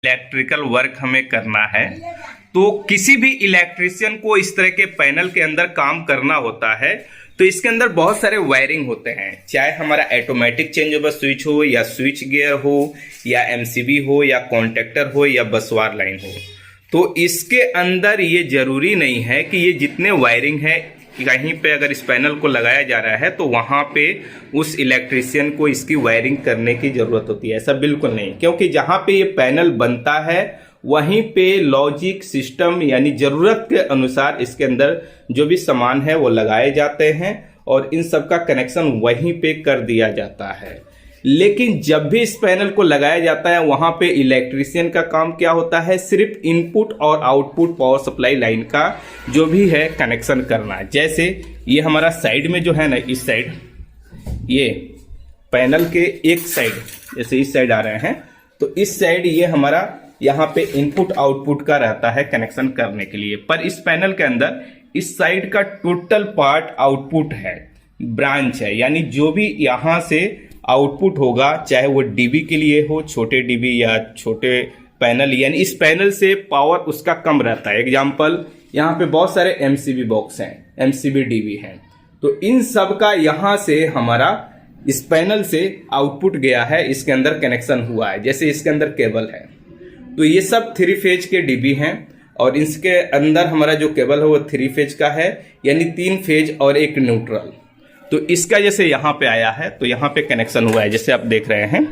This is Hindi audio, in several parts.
इलेक्ट्रिकल वर्क हमें करना है तो किसी भी इलेक्ट्रिशियन को इस तरह के पैनल के अंदर काम करना होता है तो इसके अंदर बहुत सारे वायरिंग होते हैं, चाहे हमारा ऑटोमेटिक चेंज ओवर स्विच हो या स्विच गियर हो या एमसीबी हो या कॉन्टेक्टर हो या बसवार लाइन हो। तो इसके अंदर ये जरूरी नहीं है कि ये जितने वायरिंग है कहीं पे अगर इस पैनल को लगाया जा रहा है तो वहाँ पे उस इलेक्ट्रिशियन को इसकी वायरिंग करने की ज़रूरत होती है। ऐसा बिल्कुल नहीं, क्योंकि जहाँ पे ये पैनल बनता है वहीं पे लॉजिक सिस्टम यानी ज़रूरत के अनुसार इसके अंदर जो भी सामान है वो लगाए जाते हैं और इन सब का कनेक्शन वहीं पे कर दिया जाता है। लेकिन जब भी इस पैनल को लगाया जाता है वहाँ पे इलेक्ट्रिशियन का काम क्या होता है, सिर्फ इनपुट और आउटपुट पावर सप्लाई लाइन का जो भी है कनेक्शन करना। जैसे ये हमारा साइड में जो है ना, इस साइड ये पैनल के एक साइड जैसे इस साइड आ रहे हैं तो इस साइड ये हमारा यहाँ पे इनपुट आउटपुट का रहता है कनेक्शन करने के लिए। पर इस पैनल के अंदर इस साइड का टोटल पार्ट आउटपुट है, ब्रांच है, यानी जो भी यहाँ से आउटपुट होगा चाहे वो डीबी के लिए हो, छोटे डीबी या छोटे पैनल, यानी इस पैनल से पावर उसका कम रहता है। एग्जांपल यहाँ पे बहुत सारे एमसीबी बॉक्स हैं, एमसीबी डीबी हैं, तो इन सब का यहाँ से हमारा इस पैनल से आउटपुट गया है, इसके अंदर कनेक्शन हुआ है। जैसे इसके अंदर केबल है तो ये सब 3 फेज के डीबी हैं और इसके अंदर हमारा जो केबल है वो 3 फेज का है, यानी 3 फेज और एक न्यूट्रल। तो इसका जैसे यहाँ पे आया है तो यहाँ पे कनेक्शन हुआ है जैसे आप देख रहे हैं।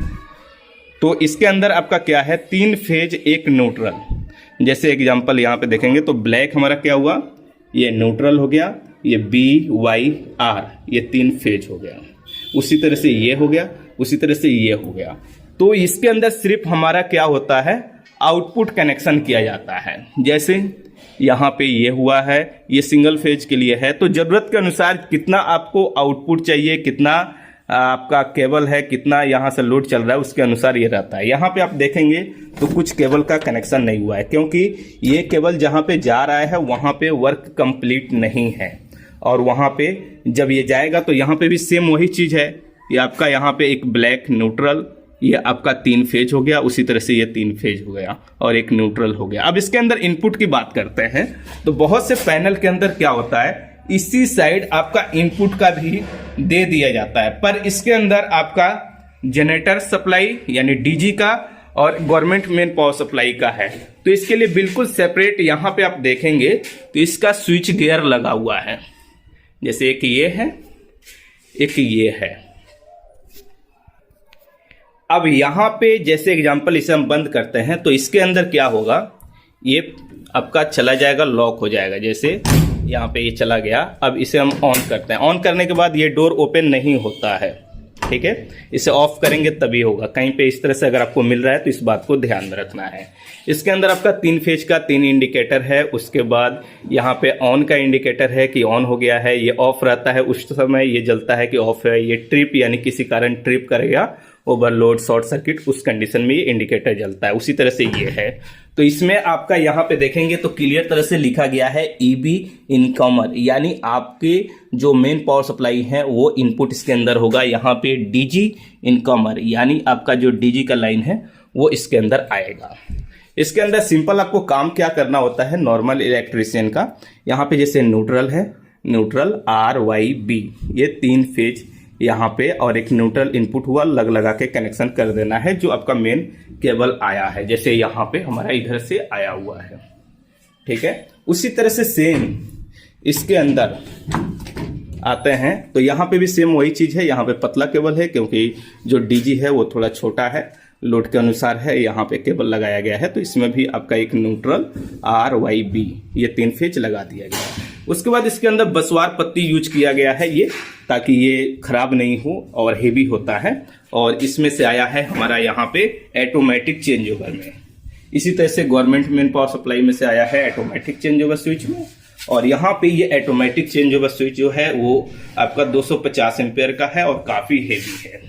तो इसके अंदर आपका क्या है, 3 फेज एक न्यूट्रल। जैसे एग्जांपल यहाँ पे देखेंगे तो ब्लैक हमारा क्या हुआ, ये न्यूट्रल हो गया, ये BYR ये 3 फेज हो गया, उसी तरह से ये हो गया, उसी तरह से ये हो गया। तो इसके अंदर सिर्फ हमारा क्या होता है, आउटपुट कनेक्शन किया जाता है। जैसे यहाँ पे ये हुआ है, ये सिंगल फेज के लिए है, तो ज़रूरत के अनुसार कितना आपको आउटपुट चाहिए, कितना आपका केबल है, कितना यहाँ से लोड चल रहा है, उसके अनुसार ये रहता है। यहाँ पे आप देखेंगे तो कुछ केबल का कनेक्शन नहीं हुआ है क्योंकि ये केबल जहाँ पे जा रहा है वहाँ पे वर्क कंप्लीट नहीं है, और वहाँ पे जब ये जाएगा तो यहाँ पे भी सेम वही चीज़ है। ये आपका यहाँ पे एक ब्लैक न्यूट्रल, ये आपका 3 फेज हो गया, उसी तरह से ये 3 फेज हो गया और एक न्यूट्रल हो गया। अब इसके अंदर इनपुट की बात करते हैं तो बहुत से पैनल के अंदर क्या होता है, इसी साइड आपका इनपुट का भी दे दिया जाता है, पर इसके अंदर आपका जनरेटर सप्लाई यानी डीजी का और गवर्नमेंट मेन पावर सप्लाई का है। तो इसके लिए बिल्कुल सेपरेट यहाँ पे आप देखेंगे तो इसका स्विच गियर लगा हुआ है। जैसे एक ये है, एक ये है। अब यहाँ पे जैसे एग्जांपल इसे हम बंद करते हैं तो इसके अंदर क्या होगा, ये आपका चला जाएगा, लॉक हो जाएगा। जैसे यहाँ पे ये चला गया, अब इसे हम ऑन करते हैं। ऑन करने के बाद ये डोर ओपन नहीं होता है, ठीक है, इसे ऑफ करेंगे तभी होगा। कहीं पे इस तरह से अगर आपको मिल रहा है तो इस बात को ध्यान में रखना है। इसके अंदर आपका 3 फेज का 3 इंडिकेटर है, उसके बाद यहाँ पे ऑन का इंडिकेटर है कि ऑन हो गया है, ये ऑफ रहता है उस समय, ये जलता है कि ऑफ है। ये ट्रिप यानी किसी कारण ट्रिप करेगा, ओवरलोड, शॉर्ट सर्किट, उस कंडीशन में ये इंडिकेटर जलता है। उसी तरह से ये है। तो इसमें आपका यहाँ पे देखेंगे तो क्लियर तरह से लिखा गया है EB इनकमर, यानी आपके जो मेन पावर सप्लाई है वो इनपुट इसके अंदर होगा। यहाँ पे DG इनकमर यानी आपका जो DG का लाइन है वो इसके अंदर आएगा। इसके अंदर सिंपल आपको काम क्या करना होता है नॉर्मल इलेक्ट्रिशियन का, यहाँ पे जैसे न्यूट्रल है, न्यूट्रल RYB ये 3 फेज यहाँ पे और एक न्यूट्रल इनपुट हुआ, लगा के कनेक्शन कर देना है जो आपका मेन केबल आया है। जैसे यहाँ पे हमारा इधर से आया हुआ है, ठीक है। उसी तरह से सेम इसके अंदर आते हैं तो यहाँ पे भी सेम वही चीज़ है। यहाँ पे पतला केबल है क्योंकि जो डीजी है वो थोड़ा छोटा है, लोड के अनुसार है, यहाँ पे केबल लगाया गया है। तो इसमें भी आपका एक न्यूट्रल RYB ये 3 फेज लगा दिया गया है। उसके बाद इसके अंदर बसवार पत्ती यूज किया गया है ये, ताकि ये खराब नहीं हो और हेवी होता है। और इसमें से आया है हमारा यहाँ पे ऑटोमेटिक चेंज ओवर में। इसी तरह से गवर्नमेंट मेन पावर सप्लाई में से आया है ऑटोमेटिक चेंज ओवर स्विच में। और यहाँ पे ये ऑटोमेटिक चेंज ओवर स्विच जो है वो आपका 250 एम्पेयर का है और काफी हेवी है।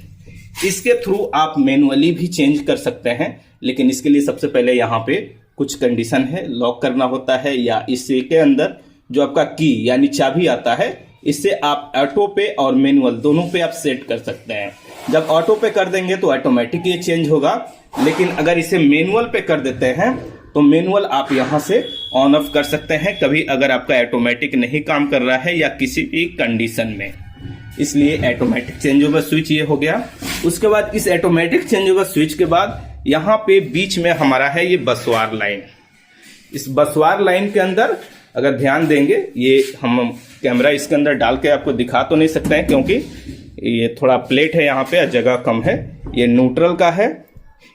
इसके थ्रू आप मैनुअली भी चेंज कर सकते हैं, लेकिन इसके लिए सबसे पहले यहाँ पे कुछ कंडीशन है, लॉक करना होता है, या इसके अंदर जो आपका की यानी चाबी आता है, इससे आप ऑटो पे और मैनुअल दोनों पे आप सेट कर सकते हैं। जब ऑटो पे कर देंगे तो ऑटोमेटिक ये चेंज होगा, लेकिन अगर इसे मैनुअल पे कर देते हैं तो मैनुअल आप यहाँ से ऑन ऑफ कर सकते हैं कभी अगर आपका ऑटोमेटिक नहीं काम कर रहा है या किसी भी कंडीशन में। इसलिए ऑटोमेटिक चेंज ओवर स्विच ये हो गया। उसके बाद इस ऑटोमेटिक चेंज ओवर स्विच के बाद यहाँ पे बीच में हमारा है ये बसवार लाइन। इस बसवार लाइन के अंदर अगर ध्यान देंगे, ये हम कैमरा इसके अंदर डाल के आपको दिखा तो नहीं सकते हैं क्योंकि ये थोड़ा प्लेट है, यहाँ पे जगह कम है। ये न्यूट्रल का है,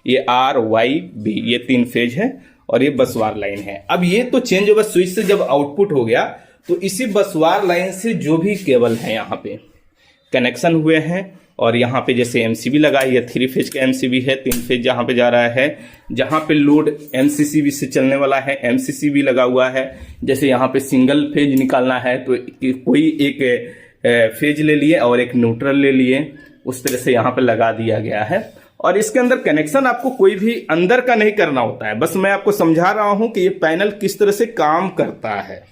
ये RYB ये 3 फेज है और ये बसवार लाइन है। अब ये तो चेंज ओवर स्विच से जब आउटपुट हो गया तो इसी बसवार लाइन से जो भी केबल है यहाँ पे कनेक्शन हुए हैं और यहाँ पे जैसे MCB लगा, ये 3 फेज का MCB है, 3 फेज जहाँ पे जा रहा है, जहाँ पे लोड MCCB से चलने वाला है MCCB लगा हुआ है। जैसे यहाँ पे सिंगल फेज निकालना है तो कोई एक फेज ले लिए और एक न्यूट्रल ले लिए, उस तरह से यहाँ पे लगा दिया गया है। और इसके अंदर कनेक्शन आपको कोई भी अंदर का नहीं करना होता है, बस मैं आपको समझा रहा हूँ कि ये पैनल किस तरह से काम करता है।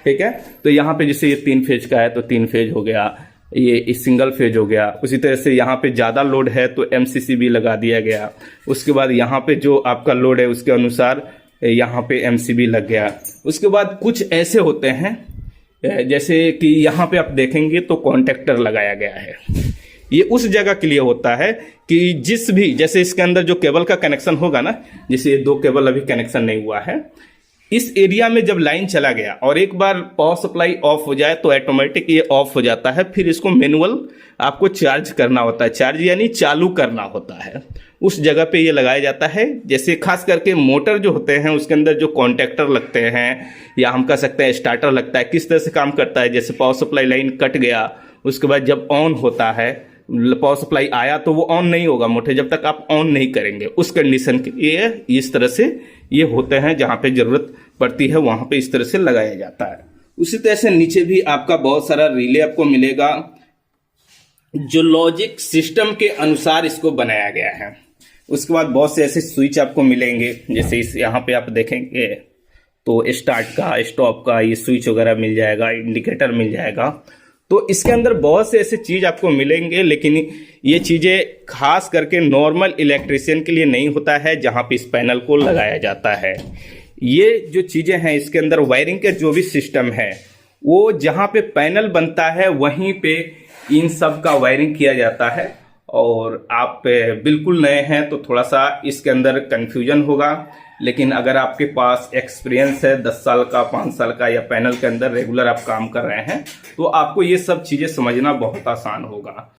ठीक है, तो यहाँ पे जैसे ये 3 फेज का है तो 3 फेज हो गया, ये सिंगल फेज हो गया। उसी तरह से यहाँ पे ज़्यादा लोड है तो MCCB लगा दिया गया। उसके बाद यहाँ पे जो आपका लोड है उसके अनुसार यहाँ पे MCB लग गया। उसके बाद कुछ ऐसे होते हैं जैसे कि यहाँ पे आप देखेंगे तो कॉन्टेक्टर लगाया गया है। ये उस जगह के लिए होता है कि जिस भी, जैसे इसके अंदर जो केबल का कनेक्शन होगा ना, जैसे ये 2 केबल अभी कनेक्शन नहीं हुआ है, इस एरिया में जब लाइन चला गया और एक बार पावर सप्लाई ऑफ हो जाए तो ऑटोमेटिक ये ऑफ हो जाता है। फिर इसको मैनुअल आपको चार्ज करना होता है, चार्ज यानी चालू करना होता है। उस जगह पे ये लगाया जाता है। जैसे खास करके मोटर जो होते हैं उसके अंदर जो कॉन्टेक्टर लगते हैं या हम कह सकते हैं स्टार्टर लगता है, किस तरह से काम करता है। जैसे पावर सप्लाई लाइन कट गया, उसके बाद जब ऑन होता है, पावर सप्लाई आया तो वो ऑन नहीं होगा मोटर जब तक आप ऑन नहीं करेंगे। उस कंडीशन के लिए इस तरह से ये होते हैं, जहाँ पे जरूरत पड़ती है वहाँ पे इस तरह से लगाया जाता है। उसी तरह से नीचे भी आपका बहुत सारा रिले आपको मिलेगा जो लॉजिक सिस्टम के अनुसार इसको बनाया गया है। उसके बाद बहुत से ऐसे स्विच आपको मिलेंगे, जैसे इस यहाँ पे आप देखेंगे तो स्टार्ट का, स्टॉप का ये स्विच वगैरह मिल जाएगा, इंडिकेटर मिल जाएगा। तो इसके अंदर बहुत से ऐसे चीज आपको मिलेंगे, लेकिन ये चीजें खास करके नॉर्मल इलेक्ट्रिशियन के लिए नहीं होता है जहां पे इस पैनल को लगाया जाता है। ये जो चीजें हैं इसके अंदर वायरिंग के जो भी सिस्टम है वो जहां पे पैनल बनता है वहीं पे इन सब का वायरिंग किया जाता है। और आप बिल्कुल नए हैं तो थोड़ा सा इसके अंदर कंफ्यूजन होगा, लेकिन अगर आपके पास एक्सपीरियंस है 10 साल का, 5 साल का, या पैनल के अंदर रेगुलर आप काम कर रहे हैं तो आपको ये सब चीजें समझना बहुत आसान होगा।